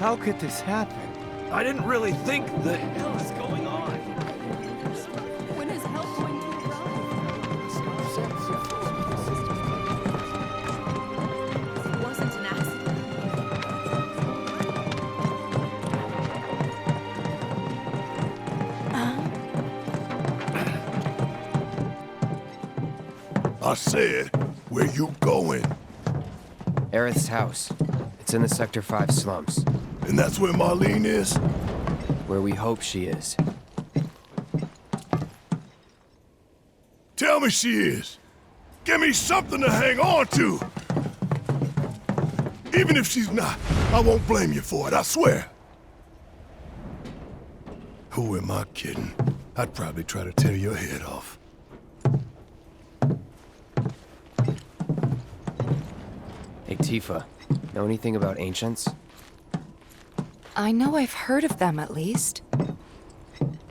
How could this happen? I didn't really think the hell is going on. When is help going to arrive? It wasn't an accident. I said, where you going? Aerith's house. It's in the Sector 5 slums. And that's where Marlene is? Where we hope she is. Tell me she is. Give me something to hang on to. Even if she's not, I won't blame you for it, I swear. Who am I kidding? I'd probably try to tear your head off. Hey, Tifa. Know anything about ancients? I know I've heard of them, at least.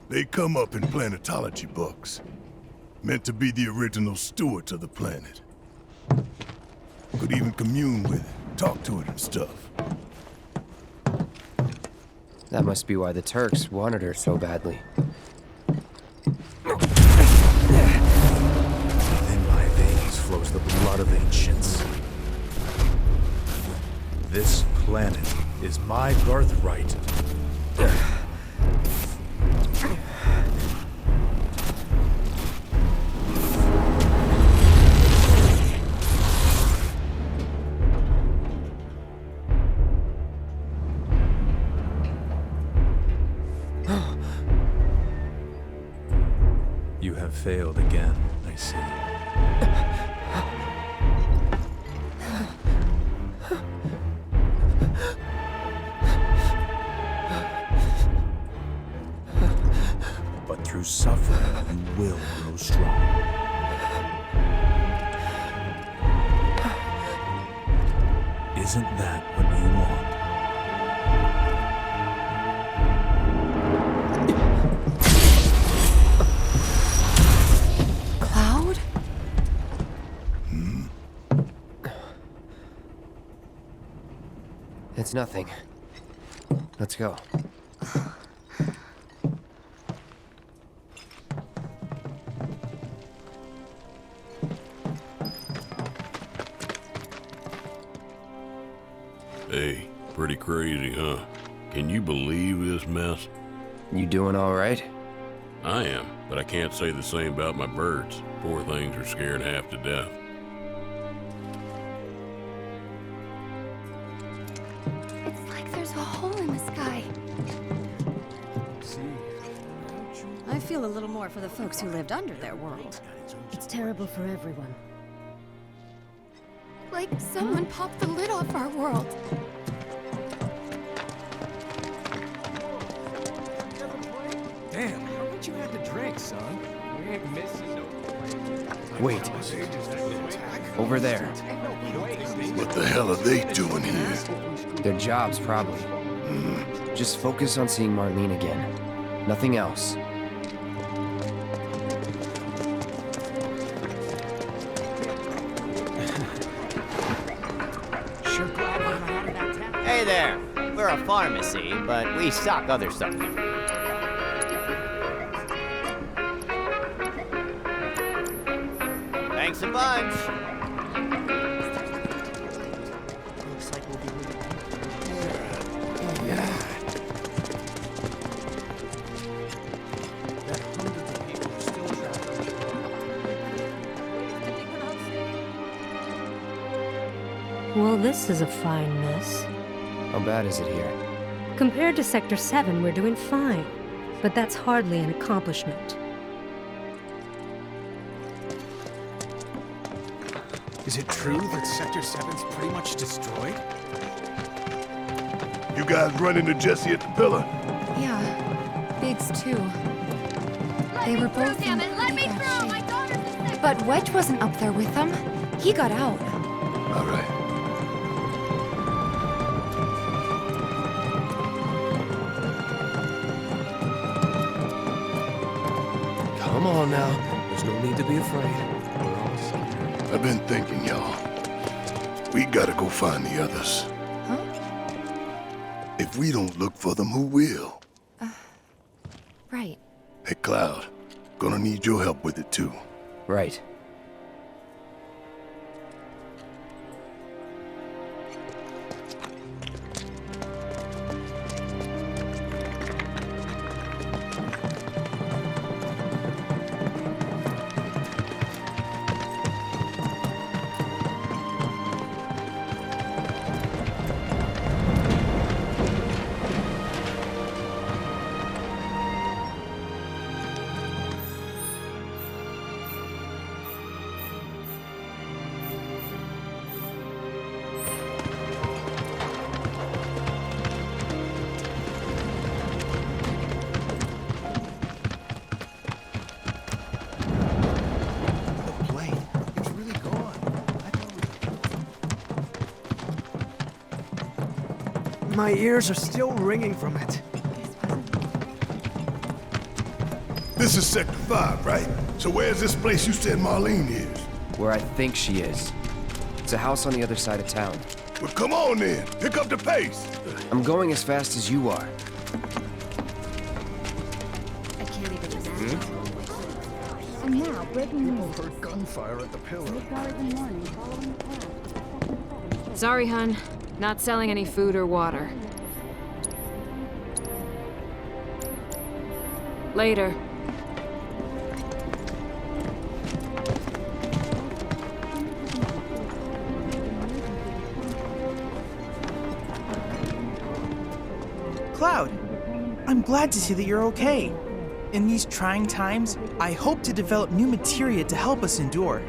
They come up in planetology books. Meant to be the original stewards of the planet. Could even commune with it, talk to it and stuff. That must be why the Turks wanted her so badly. Within my veins flows the blood of ancients. This planet is my birthright. You have failed again, I see. But through suffering, you will grow strong. Isn't that what you want? Cloud? It's nothing. Let's go. Hey, pretty crazy, huh? Can you believe this mess? You doing all right? I am, but I can't say the same about my birds. Poor things are scared half to death. It's like there's a hole in the sky. I feel a little more for the folks who lived under their world. It's terrible for everyone. Like someone popped the lid off our world. Damn, how much you had to drink, son? We ain't missing no. Wait. Over there. What the hell are they doing here? Their jobs, probably. Just focus on seeing Marlene again. Nothing else. Hey there. We're a pharmacy, but we stock other stuff too. Thanks a bunch. Looks like we'll be That hundreds of people are still trapped. Well, this is a fine mess. How bad is it here? Compared to Sector 7, we're doing fine. But that's hardly an accomplishment. Is it true that Sector 7's pretty much destroyed? You guys run into Jesse at the pillar? Yeah, Biggs too. They were both in pretty bad shape. But Wedge wasn't up there with them. He got out. All right. Come on now. There's no need to be afraid. We're all safe. I've been thinking, y'all. We gotta go find the others. Huh? If we don't look for them, who will? Right. Hey, Cloud. Gonna need your help with it, too. Right. My ears are still ringing from it. This is Sector 5, right? So where's this place you said Marlene is? Where I think she is. It's a house on the other side of town. Well, come on then. Pick up the pace. I'm going as fast as you are. I can't even imagine. And now, breaking news. Heard gunfire at the pillar. 6 hours in the morning, following the path. Sorry, hun. Not selling any food or water. Later. Cloud, I'm glad to see that you're okay. In these trying times, I hope to develop new materia to help us endure.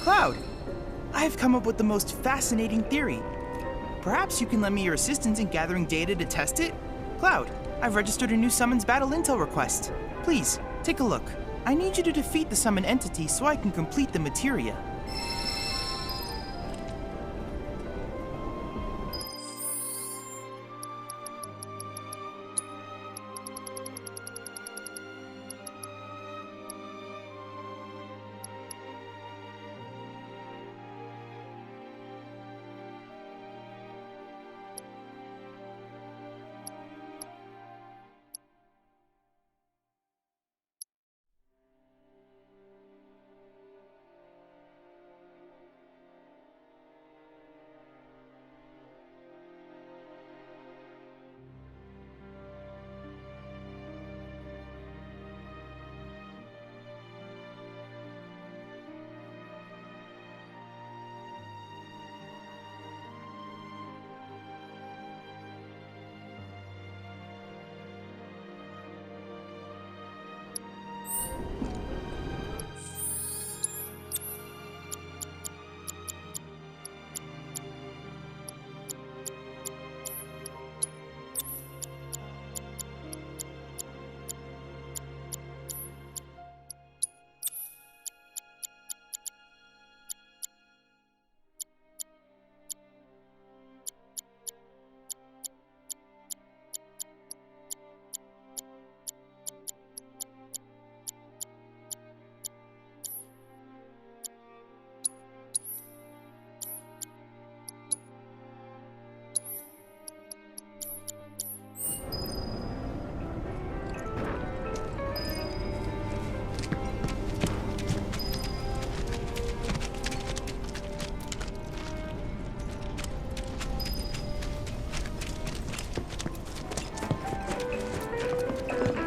Cloud, I've come up with the most fascinating theory. Perhaps you can lend me your assistance in gathering data to test it? Cloud, I've registered a new summons battle intel request. Please, take a look. I need you to defeat the summon entity so I can complete the materia.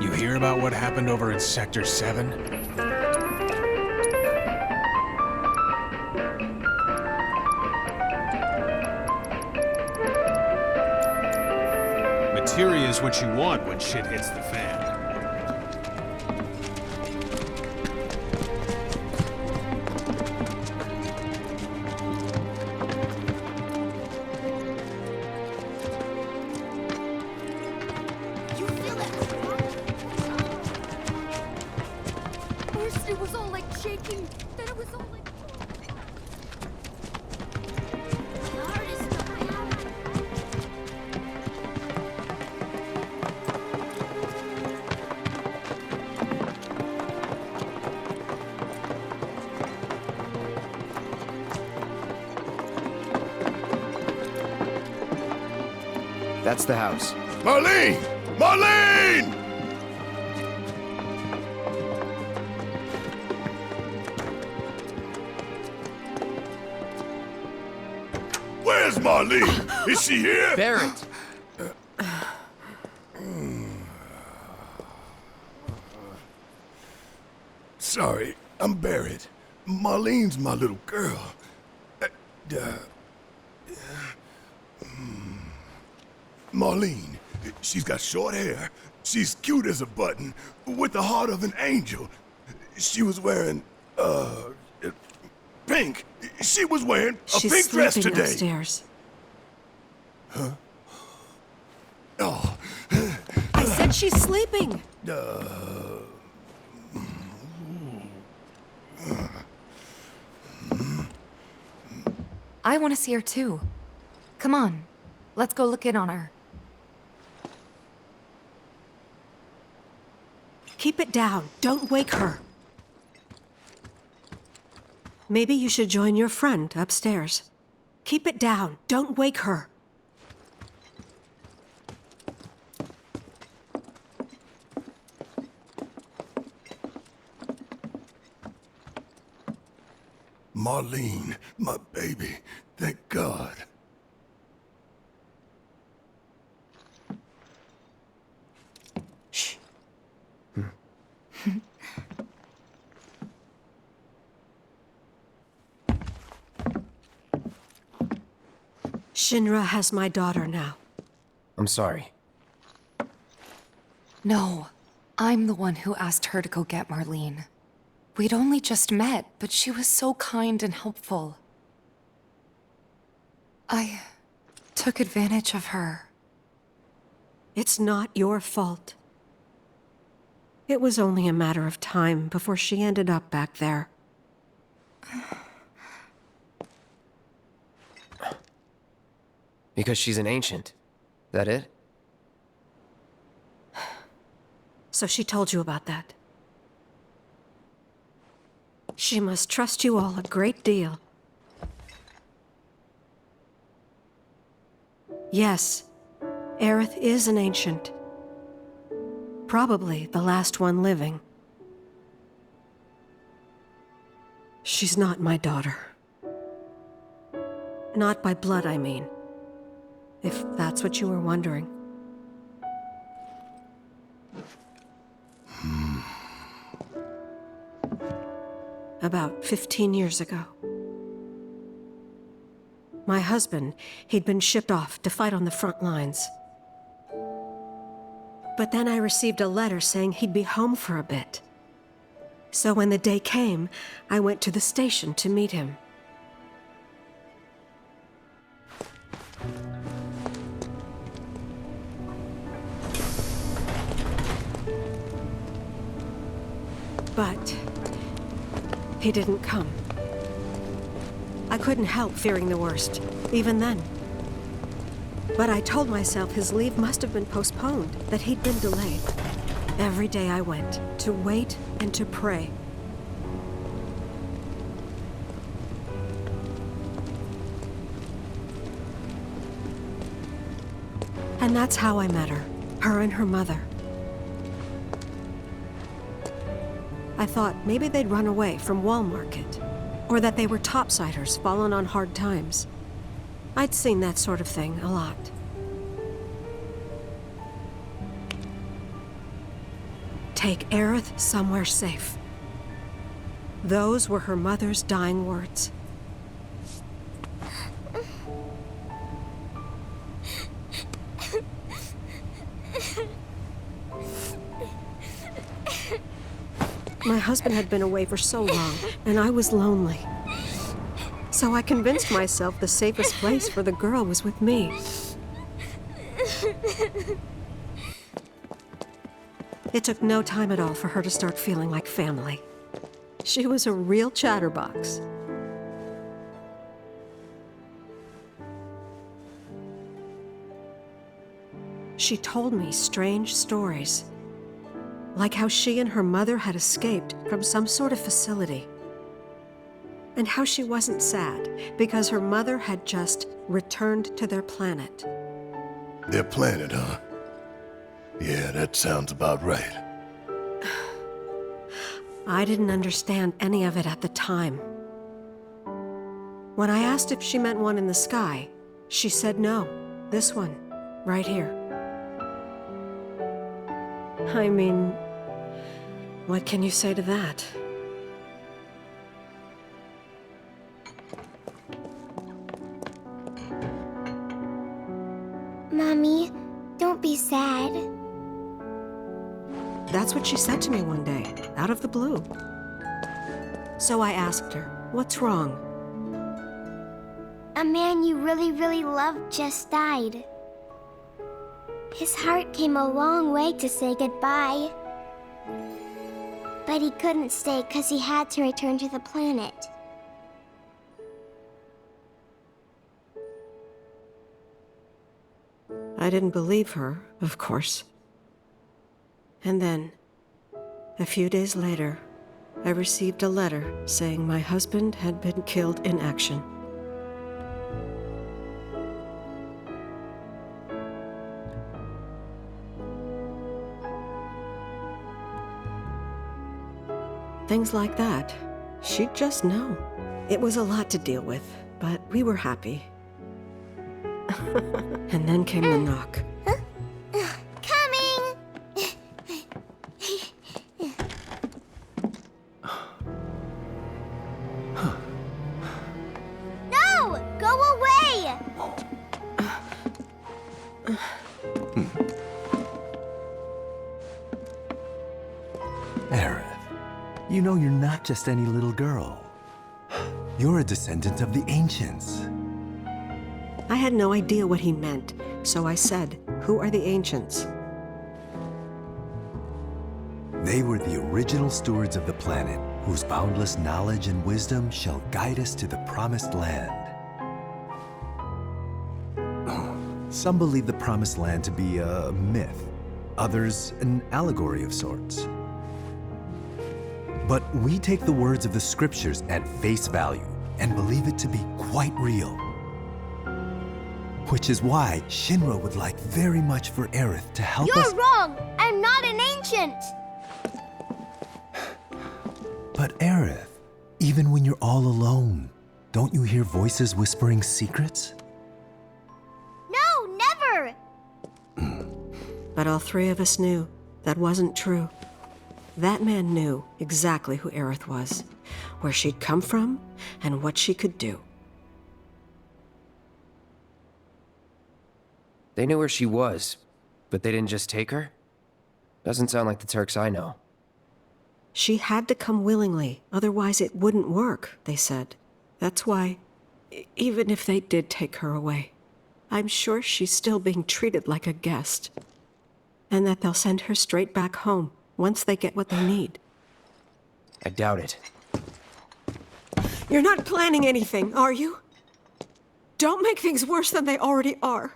You hear about what happened over in Sector 7? Cafeteria's what you want when shit hits the fan. You feel it? First it was all like shaking, then it was all like... That's the house. Marlene! Marlene! Where's Marlene? Is she here? Barrett! Sorry, I'm Barrett. Marlene's my little girl. Marlene, she's got short hair. She's cute as a button, with the heart of an angel. She was wearing, pink. She was wearing a pink dress sleeping today. upstairs. Huh? Oh. I said she's sleeping. I want to see her too. Come on, let's go look in on her. Keep it down. Don't wake her. Maybe you should join your friend upstairs. Keep it down. Don't wake her. Marlene, my baby. Thank God. Shh. Shinra has my daughter now. I'm sorry. No, I'm the one who asked her to go get Marlene. We'd only just met, but she was so kind and helpful. I took advantage of her. It's not your fault. It was only a matter of time before she ended up back there. Because she's an ancient. That it? So she told you about that. She must trust you all a great deal. Yes, Aerith is an ancient. Probably the last one living. She's not my daughter. Not by blood, I mean. If that's what you were wondering. About 15 years ago. My husband, he'd been shipped off to fight on the front lines. But then I received a letter saying he'd be home for a bit. So when the day came, I went to the station to meet him. But he didn't come. I couldn't help fearing the worst, even then. But I told myself his leave must have been postponed, that he'd been delayed. Every day I went, to wait and to pray. And that's how I met her and her mother. I thought maybe they'd run away from Wall Market, or that they were topsiders fallen on hard times. I'd seen that sort of thing a lot. Take Aerith somewhere safe. Those were her mother's dying words. My husband had been away for so long, and I was lonely. So I convinced myself the safest place for the girl was with me. It took no time at all for her to start feeling like family. She was a real chatterbox. She told me strange stories, like how she and her mother had escaped from some sort of facility, and how she wasn't sad because her mother had just returned to their planet. Their planet, huh? Yeah, that sounds about right. I didn't understand any of it at the time. When I asked if she meant one in the sky, she said no, this one, right here. I mean, what can you say to that? Mommy, don't be sad. That's what she said to me one day, out of the blue. So I asked her, what's wrong? A man you really, really loved just died. His heart came a long way to say goodbye. But he couldn't stay because he had to return to the planet. I didn't believe her, of course. And then, a few days later, I received a letter saying my husband had been killed in action. Things like that. She'd just know. It was a lot to deal with, but we were happy. And then came the knock. Coming! No! Go away! Aerith, you know you're not just any little girl. You're a descendant of the Ancients. I had no idea what he meant, so I said, "Who are the Ancients?" They were the original stewards of the planet, whose boundless knowledge and wisdom shall guide us to the Promised Land. Some believe the Promised Land to be a myth, others an allegory of sorts. But we take the words of the scriptures at face value and believe it to be quite real. Which is why Shinra would like very much for Aerith to help us— You're wrong! I'm not an ancient! But Aerith, even when you're all alone, don't you hear voices whispering secrets? No, never! But all three of us knew that wasn't true. That man knew exactly who Aerith was, where she'd come from, and what she could do. They knew where she was, but they didn't just take her? Doesn't sound like the Turks I know. She had to come willingly, otherwise it wouldn't work, they said. That's why, even if they did take her away, I'm sure she's still being treated like a guest. And that they'll send her straight back home once they get what they need. I doubt it. You're not planning anything, are you? Don't make things worse than they already are.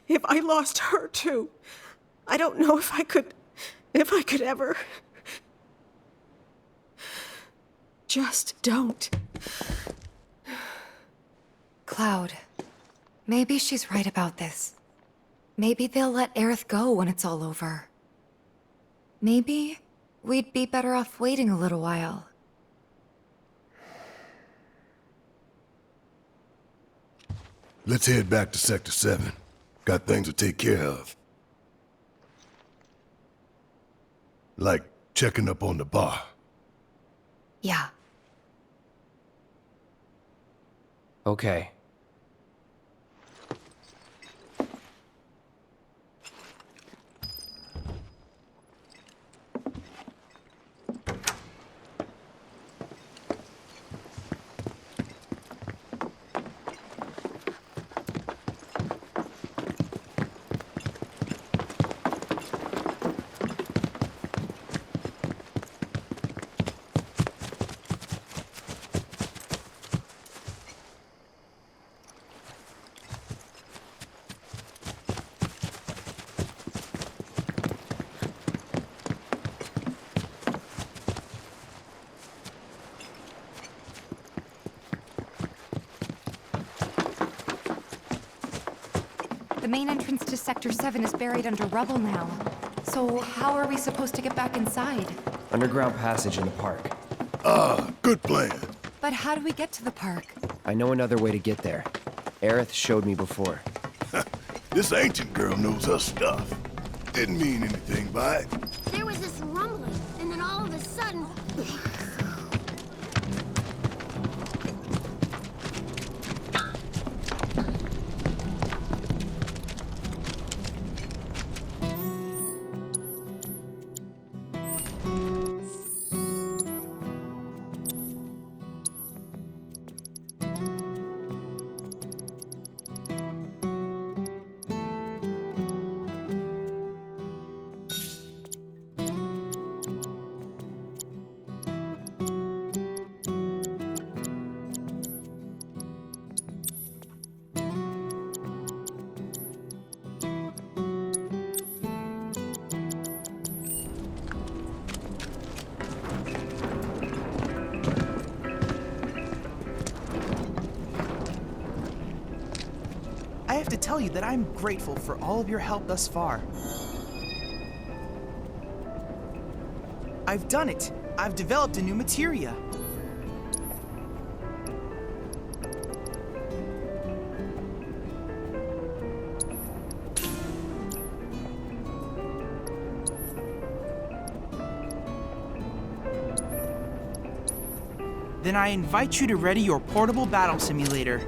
If I lost her too, I don't know if I could ever. Just don't. Cloud, maybe she's right about this. Maybe they'll let Aerith go when it's all over. Maybe we'd be better off waiting a little while. Let's head back to Sector 7. Got things to take care of. Like checking up on the bar. Yeah. Okay. The main entrance to Sector 7 is buried under rubble now. So how are we supposed to get back inside? Underground passage in the park. Ah, good plan. But how do we get to the park? I know another way to get there. Aerith showed me before. This ancient girl knows her stuff. Didn't mean anything by it. There was this rumbling, and then all of a sudden... I have to tell you that I'm grateful for all of your help thus far. I've done it! I've developed a new materia. Then I invite you to ready your portable battle simulator.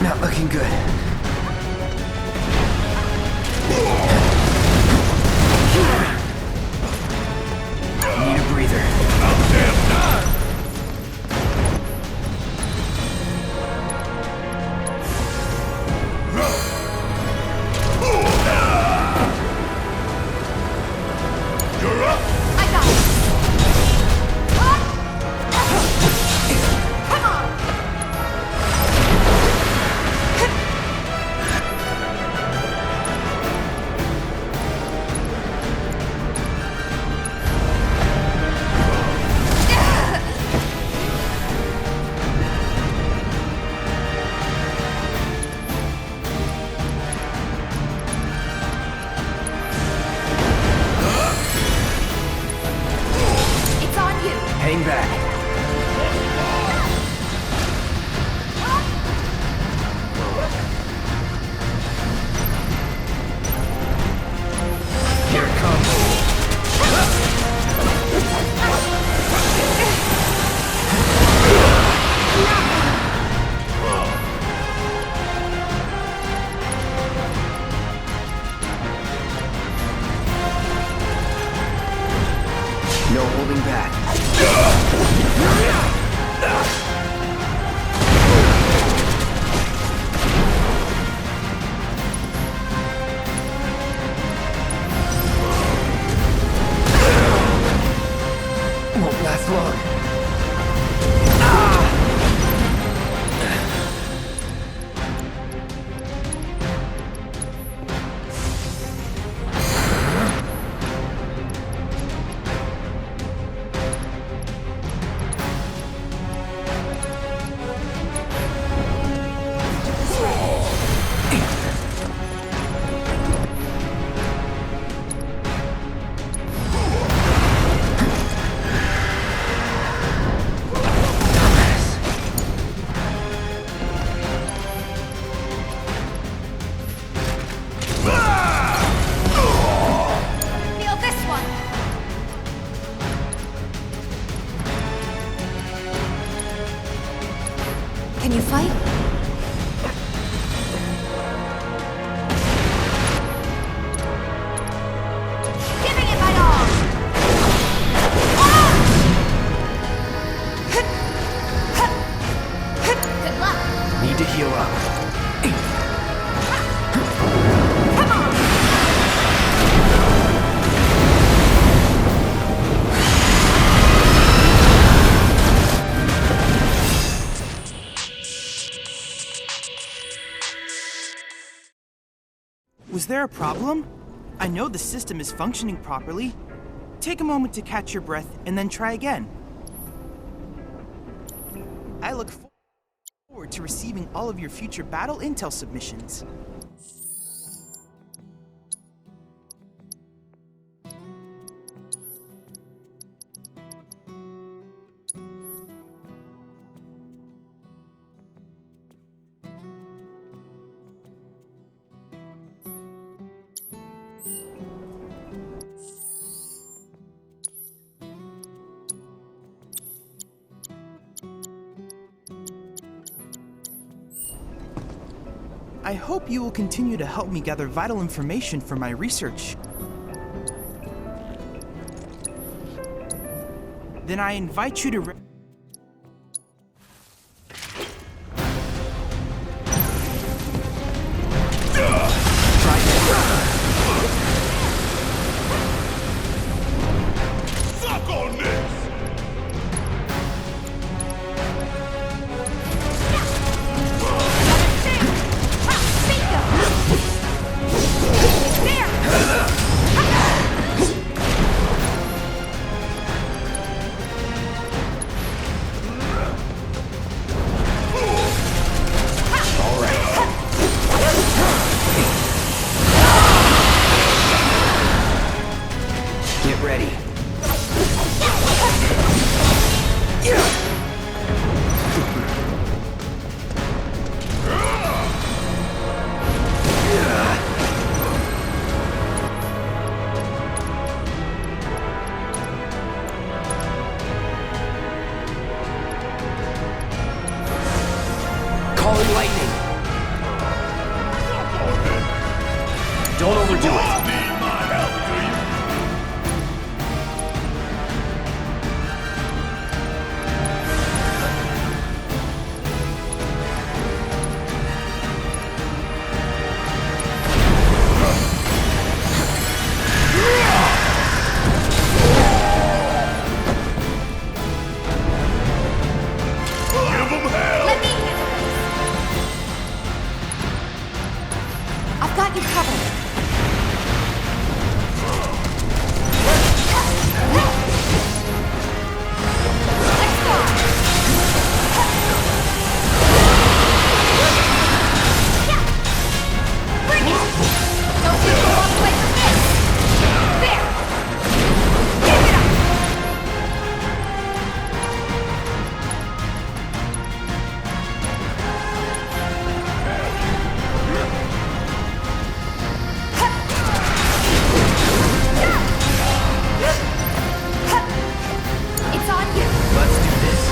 Not looking good. Need a breather. You're up! I got it! Come on! It's on you! Hang back. Here it comes. No holding back. Won't last long. Feel this one! Can you fight? Is there a problem? I know the system is functioning properly. Take a moment to catch your breath and then try again. I look forward to receiving all of your future battle intel submissions. I hope you will continue to help me gather vital information for my research. Then I invite you to Suck on this! Get ready. Calling lightning. Don't overdo it. Need my help, do you? Give 'em hell! Let me handle this. I've got you covered. Let's go. Bring it. Don't you go all the way from this. There. Give it up. It's on you. Let's do this.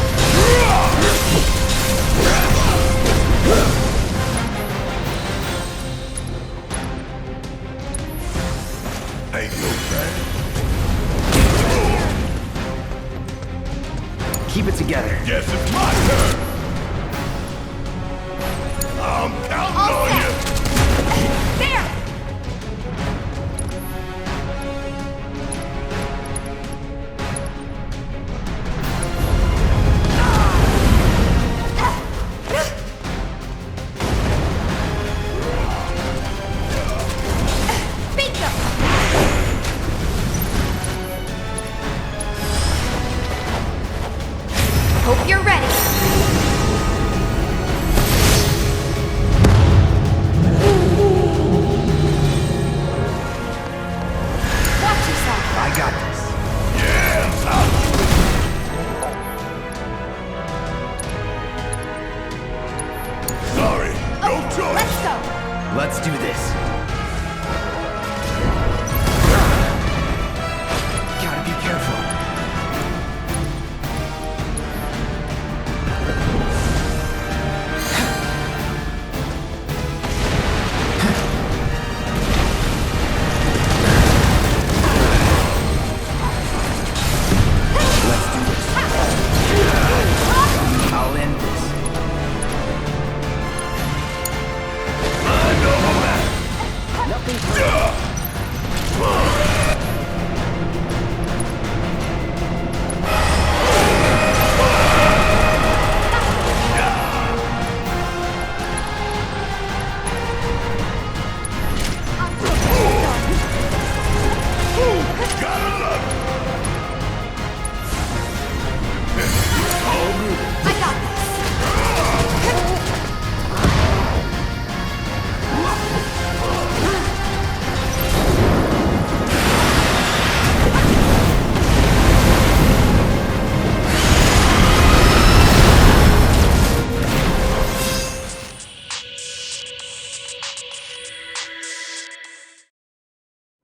Ain't no bad. Keep it together. Guess it's my turn. I'm counting All on set. you. There. Bingo. Hope you're ready.